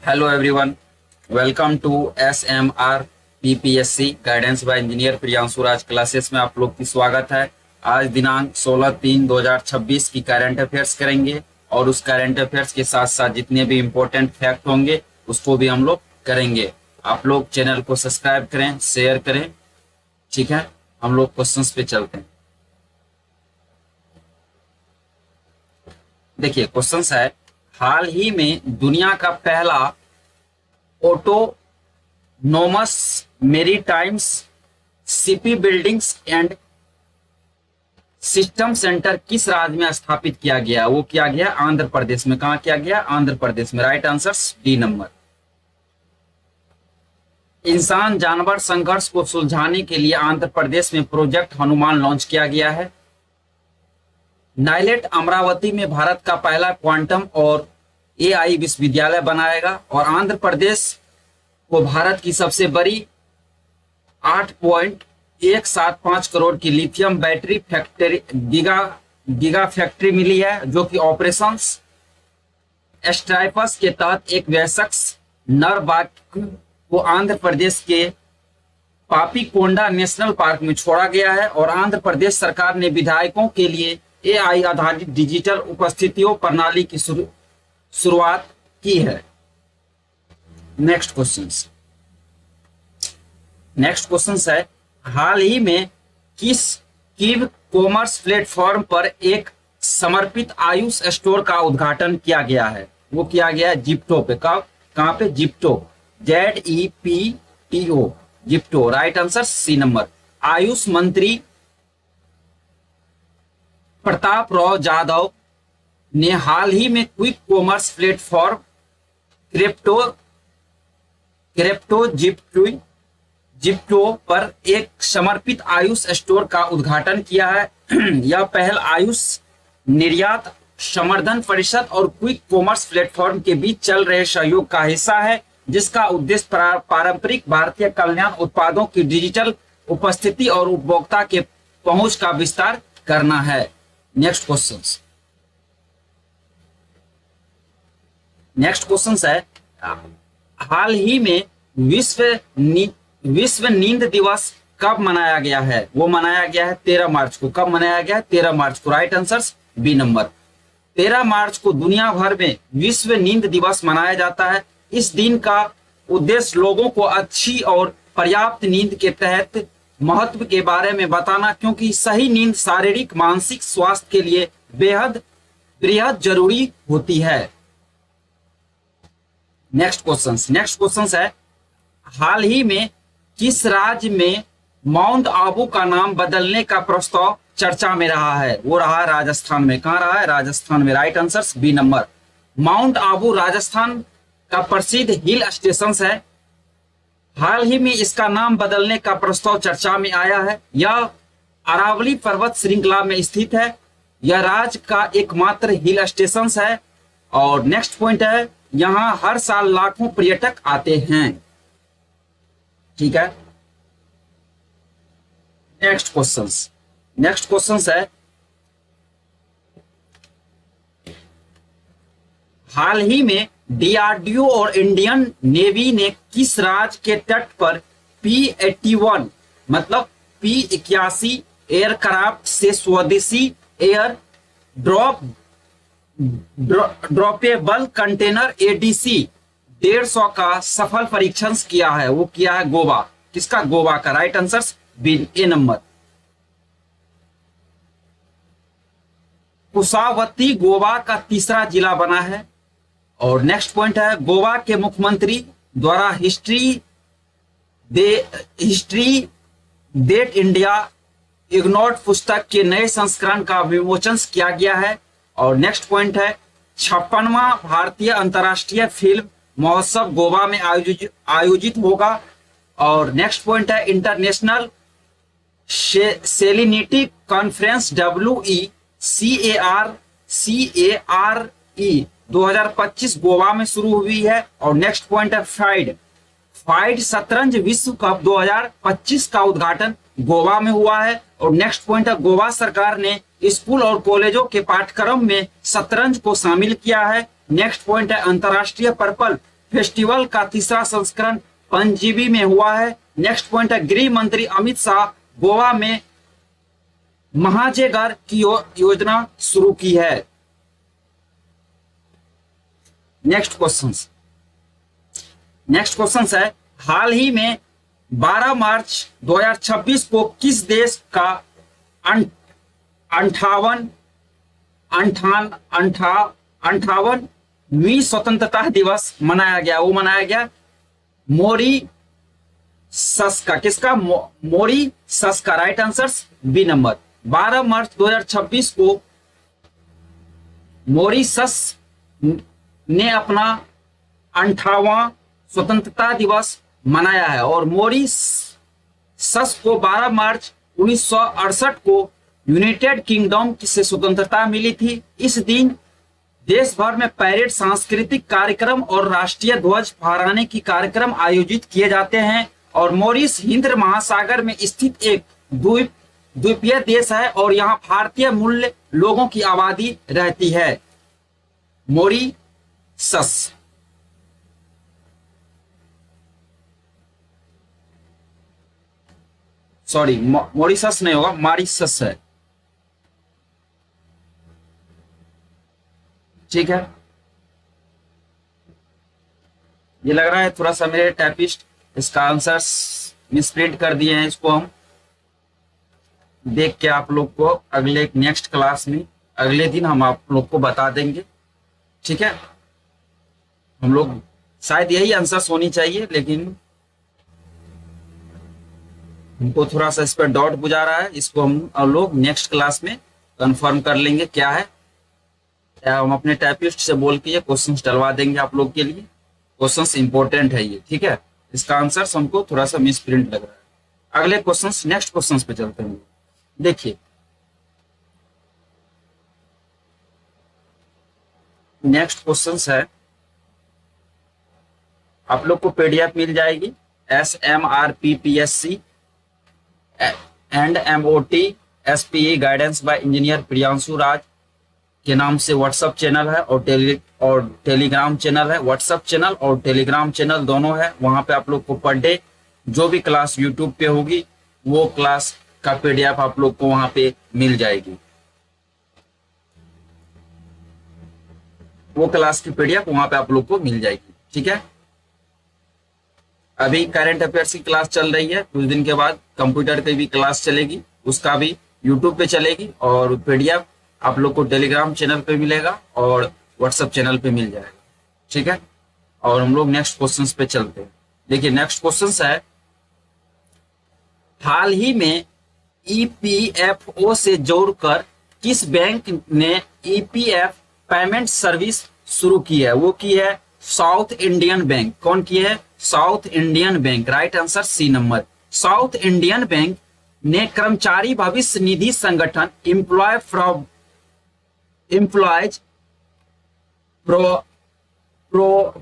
Hello everyone, welcome to SMR PPSC guidance by engineer Priyanshu Raj classes में आप लोग की स्वागत है। आज दिनांक 16/3/2026 की करंट अफेयर्स करेंगे और उस करंट अफेयर्स के साथ साथ जितने भी इम्पोर्टेंट फैक्ट होंगे उसको भी हम लोग करेंगे। आप लोग चैनल को सब्सक्राइब करें, शेयर करें। ठीक है, हम लोग क्वेश्चंस पे चलते हैं। देखिए क्वेश्चंस है, हाल ही में दुनिया का पहला autonomous maritimes CP buildings and system centre किस राज्य में स्थापित किया गया? वो किया गया आंध्र प्रदेश में। कहां किया गया? आंध्र प्रदेश में। Right answer D number. इंसान जानवर संघर्ष को सुलझाने के लिए आंध्र प्रदेश में प्रोजेक्ट हनुमान लॉन्च किया गया है। नाइलेट अमरावती में भारत का पहला क्वांटम और AI विश्वविद्यालय बनाएगा और आंध्र प्रदेश को भारत की सबसे बड़ी 8.175 करोड़ की lithium battery factory giga factory मिली है, जो कि ऑपरेशन स्ट्राइपस के तहत एक वयस्क नर बाघ को आंध्र प्रदेश के पापीकोंडा नेशनल पार्क में छोड़ा गया है और आंध्र प्रदेश सरकार ने विधायकों के लिए AI आधारित डिजिटल उपस्थितियों प्रणाली की शुरुआत की है। नेक्स्ट क्वेश्चन है, हाल ही में किस किव कॉमर्स प्लेटफॉर्म पर एक समर्पित आयुष स्टोर का उद्घाटन किया गया है? वो किया गया है जिप्टो पे। कहां पे? Zepto, ZEPTO, Zepto. Right answer C number. Ayush मंत्री प्रताप राव जाधव ने हाल ही में quick commerce platform crypto Zepto पर एक समर्पित आयुष स्टोर का उद्घाटन किया है। यह पहल आयुष निर्यात संवर्धन परिषद और क्विक कॉमर्स प्लेटफॉर्म के बीच चल रहे सहयोग का हिस्सा है, जिसका उद्देश्य पारंपरिक भारतीय कल्याण उत्पादों की डिजिटल उपस्थिति और उपभोक्ता के पहुंच का विस्तार करना है। नेक्स्ट क्वेश्चन है, हाल ही में विश्व नींद दिवस कब मनाया गया है? वो मनाया गया है 13 मार्च को। कब मनाया गया है? 13 मार्च को। Right answer B number. 13 मार्च को दुनिया भर में विश्व नींद दिवस मनाया जाता है। इस दिन का उद्देश्य लोगों को अच्छी और पर्याप्त नींद के तहत महत्व के बारे में बताना, क्योंकि सही नींद शारीरिक मानसिक स्वास्थ्य के लिए बेहद जरूरी होती है। नेक्स्ट क्वेश्चन है, हाल ही में किस राज्य में माउंट आबू का नाम बदलने का प्रस्ताव चर्चा में रहा है? वो रहा है राजस्थान में। कहां रहा है? राजस्थान में। Right answer B number. Mount Abu Rajasthan का प्रसिद्ध हिल स्टेशन है। हाल ही में इसका नाम बदलने का प्रस्ताव चर्चा में आया है। यह अरावली पर्वत श्रृंखला में स्थित है। यह राज्य का एकमात्र हिल स्टेशन है। और नेक्स्ट पॉइंट है, यहां हर साल लाखों पर्यटक आते हैं। ठीक है। नेक्स्ट क्वेश्चन है, हाल ही में DRDO और इंडियन नेवी ने किस राज्य के तट पर P-81 मतलब P-81 एयरक्राफ्ट से स्वदेशी एयर ड्रॉपेबल कंटेनर ADC 150 का सफल परीक्षण किया है? वो किया है गोवा। किसका? गोवा का। Right answer A number. Kushavati Goa का तीसरा जिला बना है। और नेक्स्ट पॉइंट है, गोवा के मुख्यमंत्री द्वारा हिस्ट्री दैट इंडिया इग्नोर्ड पुस्तक के नए संस्करण का विमोचन किया गया है। और नेक्स्ट पॉइंट है, 56वां भारतीय अंतर्राष्ट्रीय फिल्म महोत्सव गोवा में आयोजित होगा। और नेक्स्ट पॉइंट है, international salinity conference WECARE 2025 Goa में शुरू हुई है। और नेक्स्ट पॉइंट है, फाइड शतरंज विश्व कप 2025 का उद्घाटन गोवा में हुआ है। और नेक्स्ट पॉइंट है, गोवा सरकार ने स्कूल और कॉलेजों के पाठ्यक्रम में शतरंज को शामिल किया है। नेक्स्ट पॉइंट है, अंतरराष्ट्रीय पर्पल फेस्टिवल का तीसरा संस्करण पणजी में हुआ है। नेक्स्ट पॉइंट है, गृह मंत्री अमित शाह गोवा में महाजेगर की योजना शुरू की है। नेक्स्ट क्वेश्चन है, हाल ही में 12 मार्च 2026 को किस देश का 58वीं स्वतंत्रता दिवस मनाया गया? वो मनाया गया मॉरीशस का। किसका? मॉरीशस का। Right answer B number. 12 मार्च 2026 को मॉरीशस ने अपना 58वां स्वतंत्रता दिवस मनाया है और मॉरीशस को 12 मार्च 1968 को यूनाइटेड किंगडम से स्वतंत्रता मिली थी। इस दिन देश भर में परेड, सांस्कृतिक कार्यक्रम और राष्ट्रीय ध्वज फहराने की कार्यक्रम आयोजित किए जाते हैं। और मॉरिस हिंद महासागर में स्थित एक द्वीपीय देश है और यहाँ भारतीय मूल लोगों की आबादी रहती है। मॉरिशस। सॉरी, मॉरिशस नहीं होगा, मॉरिशस है। ठीक है, ये लग रहा है थोड़ा सा मेरे टाइपिस्ट इसका आंसर मिसप्रिंट कर दिए हैं। इसको हम देख के आप लोग को अगले नेक्स्ट क्लास में अगले दिन हम आप लोग को बता देंगे। ठीक है, हम लोग शायद यही आंसर्स होनी चाहिए, लेकिन हमको थोड़ा सा इस पर डाउट बुझा रहा है। इसको हम लोग नेक्स्ट क्लास में कंफर्म कर लेंगे क्या है। हम अपने टाइपिस्ट से बोल के ये क्वेश्चंस डलवा देंगे आप लोग के लिए। क्वेश्चंस इंपॉर्टेंट है ये। ठीक है, इसका आंसर हमको थोड़ा सा मिसप्रिंट लग रहा है। अगले क्वेश्चंस, नेक्स्ट क्वेश्चंस पे चलते हैं। देखिए, नेक्स्ट क्वेश्चंस है, आप लोग को पीडीएफ मिल जाएगी। SMRPPSC and MOT SPE guidance by engineer Priyanshu Raj के नाम से व्हाट्सएप चैनल है और टेलीग्राम चैनल है। व्हाट्सएप चैनल और टेलीग्राम चैनल दोनों है। वहां पे आप लोग को पर डे जो भी क्लास यूट्यूब पे होगी वो क्लास का पीडीएफ आप लोग को वहां पे मिल जाएगी। वो क्लास की पीडीएफ वहां पे आप लोग को मिल जाएगी। ठीक है, अभी करंट अफेयर्स की क्लास चल रही है, कुछ दिन के बाद कंप्यूटर की भी क्लास चलेगी, उसका भी यूट्यूब पे चलेगी और पीडीएफ आप लोग को टेलीग्राम चैनल पे मिलेगा और व्हाट्सएप चैनल पे मिल जाएगा। ठीक है, और हम लोग नेक्स्ट क्वेश्चंस पे चलते हैं। देखिए, नेक्स्ट क्वेश्चंस है, हाल ही में EPFO से जोड़कर किस बैंक ने EPF पेमेंट सर्विस शुरू की है? वो की है साउथ इंडियन बैंक। कौन की है? South Indian bank. Right answer C number. South Indian bank ने कर्मचारी भविष्य निधि संगठन एम्प्लॉयज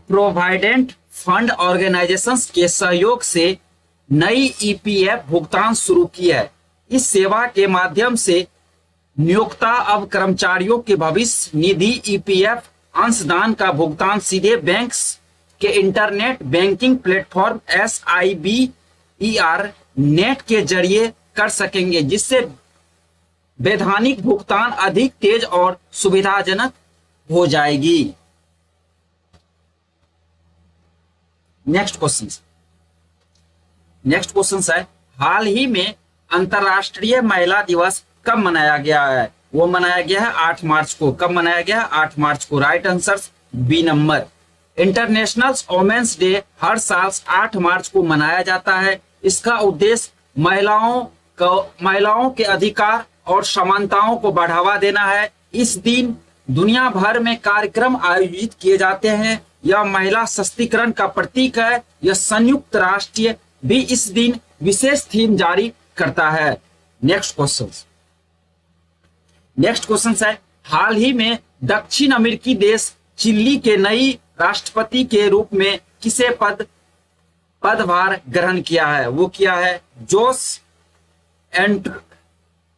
प्रोवाइडेंट फंड ऑर्गेनाइजेशंस के सहयोग से नई EPF भुगतान शुरू की है। इस सेवा के माध्यम से नियोक्ता अब कर्मचारियों के भविष्य निधि EPF अंशदान का भुगतान सीधे बैंक के internet banking platform SIBER net के जरिए कर सकेंगे, जिससे वैधानिक भुगतान अधिक तेज और सुविधाजनक हो जाएगी। नेक्स्ट क्वेश्चन है, हाल ही में अंतरराष्ट्रीय महिला दिवस कब मनाया गया है? वो मनाया गया है 8 मार्च को। कब मनाया गया है? 8 मार्च को। Right answer B number. International women's day हर साल 8 मार्च को मनाया जाता है। इसका उद्देश्य महिलाओं के अधिकार और समानताओं को बढ़ावा देना है। इस दिन दुनिया भर में कार्यक्रम आयोजित किए जाते हैं। यह महिला सशक्तिकरण का प्रतीक है। यह संयुक्त राष्ट्र भी इस दिन विशेष थीम जारी करता है। नेक्स्ट क्वेश्चन है, हाल ही में दक्षिण अमेरिकी देश चिली के नई राष्ट्रपति के रूप में किसे पदभार ग्रहण किया है? वो किया है जोस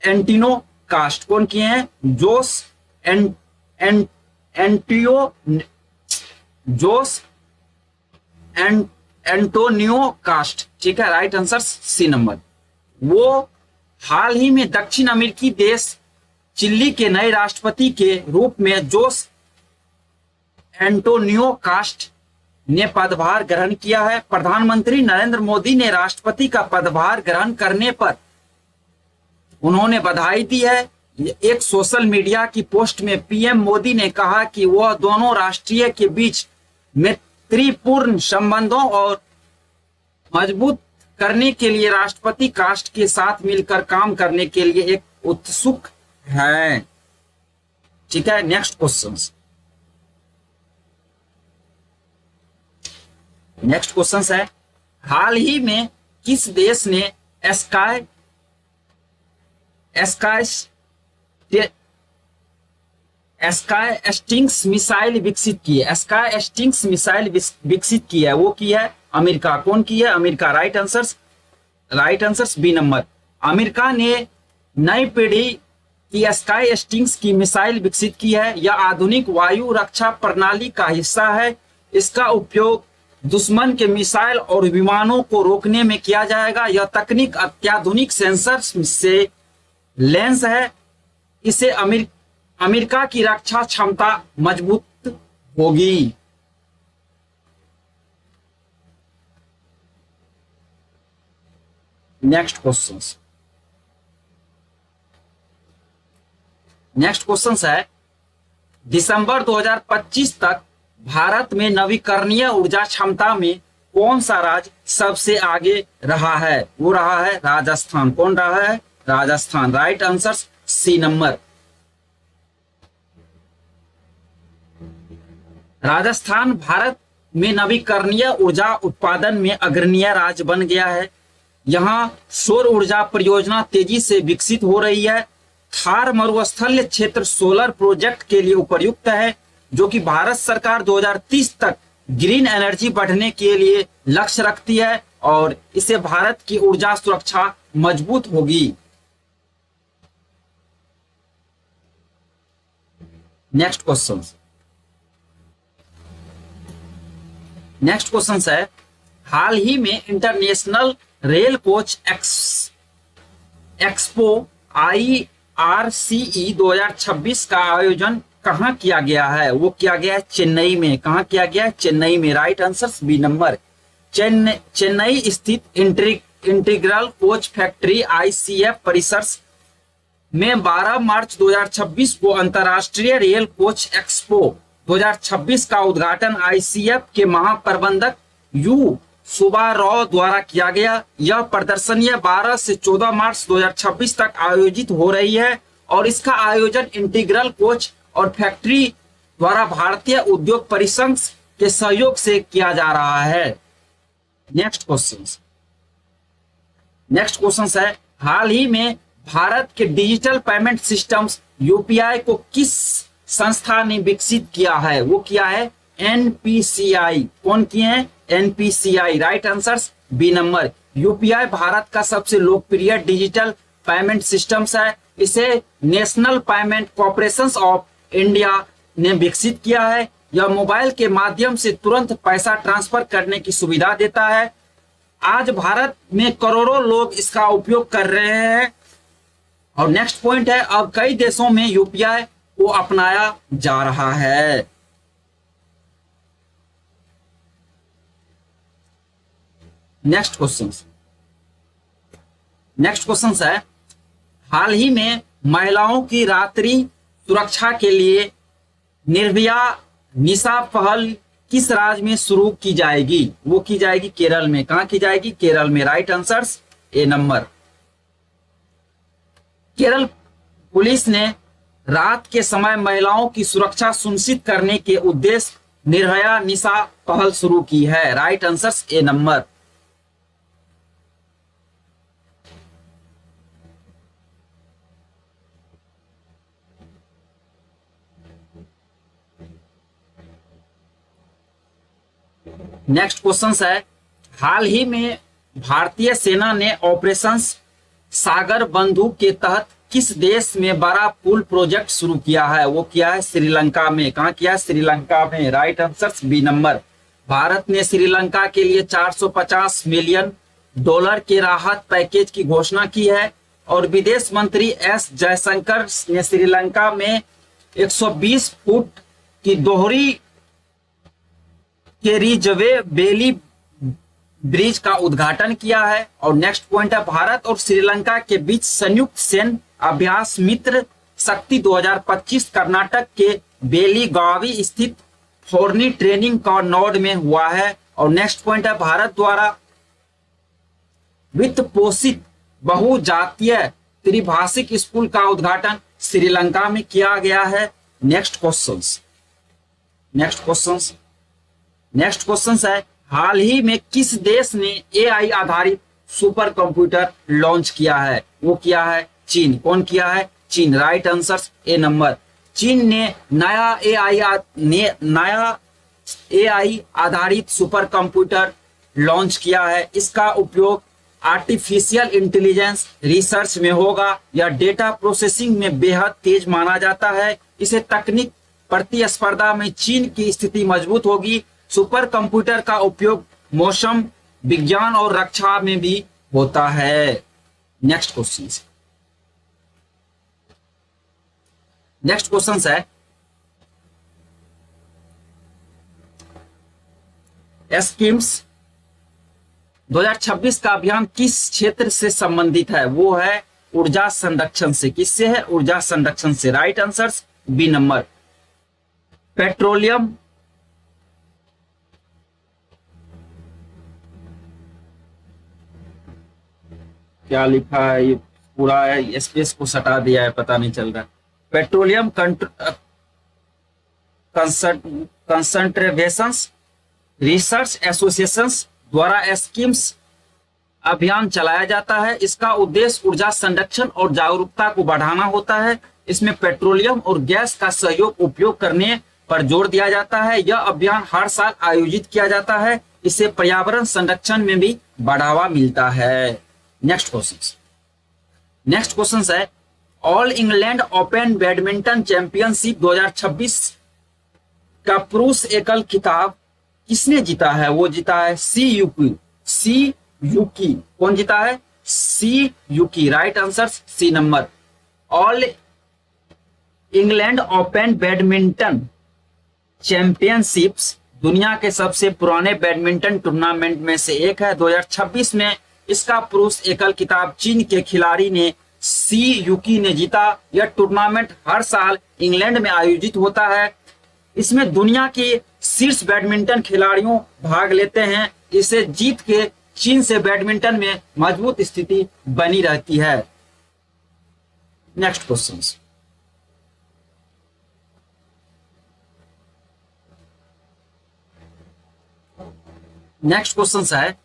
एंटिनो कास्ट। कौन किए हैं? जोस एंटोनियो कास्ट, ठीक है, राइट आंसर सी नंबर। वो हाल ही में दक्षिण अमेरिकी देश चिली के नए राष्ट्रपति के रूप में जोस एंटोनियो कास्ट ने पदभार ग्रहण किया है। प्रधानमंत्री नरेंद्र मोदी ने राष्ट्रपति का पदभार ग्रहण करने पर उन्होंने बधाई दी है। एक सोशल मीडिया की पोस्ट में पीएम मोदी ने कहा कि वह दोनों राष्ट्रीय के बीच मैत्रीपूर्ण संबंधों और मजबूत करने के लिए राष्ट्रपति कास्ट के साथ मिलकर काम करने के लिए एक उत्सुक है। ठीक है, नेक्स्ट क्वेश्चन। नेक्स्ट क्वेश्चन है, हाल ही में किस देश ने स्काई स्टिंग्स मिसाइल विकसित की है? स्काई स्टिंग्स मिसाइल विकसित की है, वो की है अमेरिका। कौन की है? America. Right answer B number. America ने नई पीढ़ी की स्काई स्टिंग्स की मिसाइल विकसित की है। यह आधुनिक वायु रक्षा प्रणाली का हिस्सा है। इसका उपयोग दुश्मन के मिसाइल और विमानों को रोकने में किया जाएगा। यह तकनीक अत्याधुनिक सेंसर से लेंस है। इसे अमेरिका की रक्षा क्षमता मजबूत होगी। नेक्स्ट क्वेश्चन है, दिसंबर 2025 तक भारत में नवीकरणीय ऊर्जा क्षमता में कौन सा राज्य सबसे आगे रहा है? वो रहा है राजस्थान। कौन रहा है? Rajasthan. Right answer C number. Rajasthan Bharat में नवीकरणीय ऊर्जा उत्पादन में अग्रणीय राज्य बन गया है। यहाँ सौर ऊर्जा परियोजना तेजी से विकसित हो रही है। थार मरुस्थलीय क्षेत्र सोलर प्रोजेक्ट के लिए उपयुक्त है, जो कि भारत सरकार 2030 तक ग्रीन एनर्जी बढ़ने के लिए लक्ष्य रखती है और इससे भारत की ऊर्जा सुरक्षा मजबूत होगी। नेक्स्ट क्वेश्चन है, हाल ही में international rail coach expo IRCE 2026 का आयोजन कहां किया गया है? वो किया गया है चेन्नई में। कहां किया गया है? चेन्नई में। Right answer B number. Chennai स्थित इंटीग्रल कोच फैक्ट्री ICF परिसर में 12 मार्च 2026 को अंतर्राष्ट्रीय रेल कोच एक्सपो 2026 का उद्घाटन ICF के महाप्रबंधक यू सुबा राव द्वारा किया गया। यह प्रदर्शनी 12 से 14 मार्च 2026 तक आयोजित हो रही है और इसका आयोजन इंटीग्रल कोच और फैक्ट्री द्वारा भारतीय उद्योग परिसंघ के सहयोग से किया जा रहा है। नेक्स्ट क्वेश्चन है, हाल ही में भारत के डिजिटल पेमेंट सिस्टम्स UPI को किस संस्था ने विकसित किया है? वो किया है NPCI। कौन किए हैं? NPCI। Right answer B number. UPI Bharat का सबसे लोकप्रिय डिजिटल पेमेंट सिस्टम्स है। इसे national payment corporation of India ने विकसित किया है। यह मोबाइल के माध्यम से तुरंत पैसा ट्रांसफर करने की सुविधा देता है। आज भारत में करोड़ों लोग इसका उपयोग कर रहे हैं। और नेक्स्ट पॉइंट है, अब कई देशों में UPI को अपनाया जा रहा है। नेक्स्ट क्वेश्चन है, हाल ही में महिलाओं की रात्रि सुरक्षा के लिए निर्भया निशा पहल किस राज्य में शुरू की जाएगी? वो की जाएगी केरल में। कहां की जाएगी? केरल में। Right answer A number. Kerala police ने रात के समय महिलाओं की सुरक्षा सुनिश्चित करने के उद्देश्य निर्भया निशा पहल शुरू की है। Right answer A number. Next question है, हाल ही में भारतीय सेना ने ऑपरेशन सागर बंधु के तहत किस देश में बड़ा पुल प्रोजेक्ट शुरू किया है? वो किया है श्रीलंका में। कहां किया है? श्रीलंका में। Right answer B number. Bharat ने श्रीलंका के लिए 450 मिलियन डॉलर के राहत पैकेज की घोषणा की है। और विदेश मंत्री एस जयशंकर ने श्रीलंका में 120 फुट की दोहरी के रिजवे बेली ब्रिज का उद्घाटन किया है। और नेक्स्ट पॉइंट है, भारत और श्रीलंका के बीच संयुक्त सैन्य अभ्यास मित्र शक्ति 2025 कर्नाटक के बेलीगावी स्थित फोर्नी ट्रेनिंग कॉर्नोड में हुआ है। और नेक्स्ट पॉइंट है, भारत द्वारा वित्त पोषित बहुजातीय त्रिभाषिक स्कूल का उद्घाटन श्रीलंका में किया गया है। नेक्स्ट क्वेश्चन है, हाल ही में किस देश ने एआई आधारित सुपर कंप्यूटर लॉन्च किया है? वो किया है चीन। कौन किया है? चीन। Right answer A number. चीन ने नया एआई आधारित सुपर कंप्यूटर लॉन्च किया है। इसका उपयोग आर्टिफिशियल इंटेलिजेंस रिसर्च में होगा या डेटा प्रोसेसिंग में बेहद तेज माना जाता है। इसे तकनीक प्रतिस्पर्धा में चीन की स्थिति मजबूत होगी। सुपर कंप्यूटर का उपयोग मौसम विज्ञान और रक्षा में भी होता है। नेक्स्ट क्वेश्चन है, एस्किम्स 2026 का अभियान किस क्षेत्र से संबंधित है? वो है ऊर्जा संरक्षण से। किससे है? ऊर्जा संरक्षण से। Right answer B number. Petroleum क्या लिखा है? ये पूरा है, स्पेस को सटा दिया है, पता नहीं चल रहा। पेट्रोलियम कंसंट्रेशन रिसर्च एसोसिएशन द्वारा एस्किम्स अभियान चलाया जाता है। इसका उद्देश्य ऊर्जा संरक्षण और जागरूकता को बढ़ाना होता है। इसमें पेट्रोलियम और गैस का सहयोग उपयोग करने पर जोर दिया जाता है। यह अभियान हर साल आयोजित किया जाता है। इससे पर्यावरण संरक्षण में भी बढ़ावा मिलता है। नेक्स्ट क्वेश्चन है, all England open badminton championship 2026 का पुरुष एकल खिताब किसने जीता है? वो जीता है सी यूकी। कौन जीता है? C Yuki. Right answer C number. All England open badminton championships दुनिया के सबसे पुराने बैडमिंटन टूर्नामेंट में से एक है। 2026 में इसका पुरुष एकल खिताब चीन के खिलाड़ी ने सी यूकी ने जीता। यह टूर्नामेंट हर साल इंग्लैंड में आयोजित होता है। इसमें दुनिया के शीर्ष बैडमिंटन खिलाड़ियों भाग लेते हैं। इसे जीत के चीन से बैडमिंटन में मजबूत स्थिति बनी रहती है। नेक्स्ट क्वेश्चन है,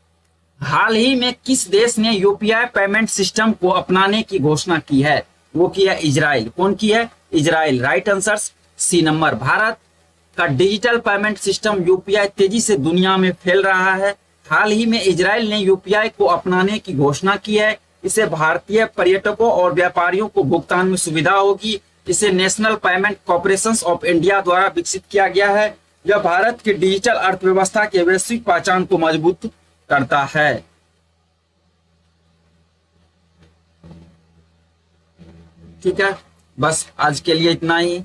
हाल ही में किस देश ने यूपीआई पेमेंट सिस्टम को अपनाने की घोषणा की है? वो किया इजराइल। कौन की है? Israel. Right answer C number. Bharat का डिजिटल पेमेंट सिस्टम यूपीआई तेजी से दुनिया में फैल रहा है। हाल ही में इजराइल ने यूपीआई को अपनाने की घोषणा की है। इससे भारतीय पर्यटकों और व्यापारियों को भुगतान में सुविधा होगी। इसे national payment corporation of India द्वारा विकसित किया गया है। यह भारत की डिजिटल अर्थव्यवस्था के वैश्विक पहचान को मजबूत करता है। ठीक है, बस आज के लिए इतना ही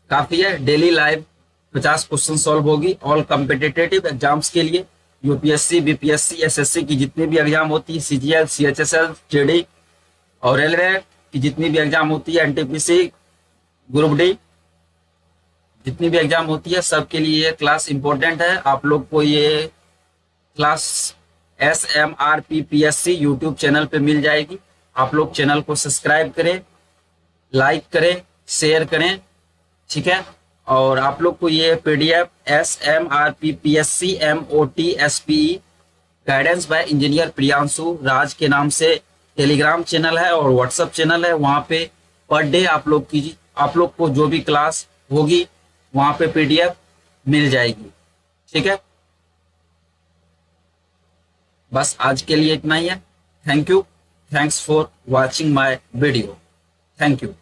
काफी है। डेली लाइव 50 क्वेश्चन सॉल्व होगी ऑल कॉम्पिटिटिव एग्जाम्स के लिए। यूपीएससी, बीपीएससी, एसएससी की जितनी भी एग्जाम होती है, सीजीएल, सीएचएसएल, जेडी और रेलवे की जितनी भी एग्जाम होती है, एनटीपीसी, ग्रुप डी, जितनी भी एग्जाम होती है, सबके लिए ये क्लास इंपॉर्टेंट है। आप लोग को ये क्लास SMRPPSC यूट्यूब चैनल पे मिल जाएगी। आप लोग चैनल को सब्सक्राइब करें, लाइक करें, शेयर करें। ठीक है, और आप लोग को ये PDF SMRPPSC MOTSPE guidance by engineer Priyanshu Raj के नाम से टेलीग्राम चैनल है और व्हाट्सएप चैनल है। वहाँ पे पर डे आप लोग को जो भी क्लास होगी वहाँ पे PDF मिल जाएगी। ठीक है, बस आज के लिए इतना ही है। Thank you, thanks for watching my video. Thank you.